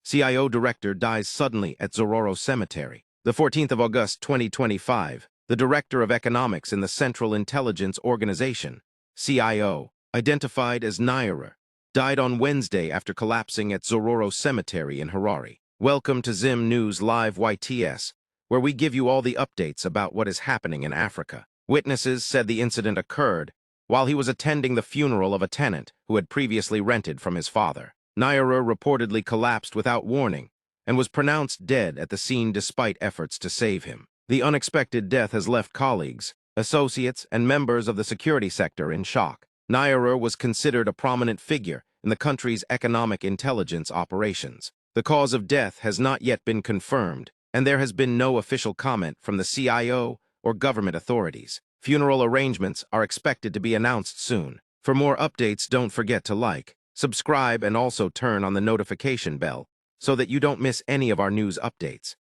CIO director dies suddenly at Zororo Cemetery. The 14th of August 2025, the director of economics in the Central Intelligence Organization, CIO, identified as Naira, died on Wednesday after collapsing at Zororo Cemetery in Harare. Welcome to Zim News Live YTS, where we give you all the updates about what is happening in Africa. Witnesses said the incident occurred while he was attending the funeral of a tenant who had previously rented from his father. Naira reportedly collapsed without warning and was pronounced dead at the scene despite efforts to save him. The unexpected death has left colleagues, associates, and members of the security sector in shock. Naira was considered a prominent figure in the country's economic intelligence operations. The cause of death has not yet been confirmed, and there has been no official comment from the CIO or government authorities. Funeral arrangements are expected to be announced soon. For more updates, don't forget to like, subscribe, and also turn on the notification bell so that you don't miss any of our news updates.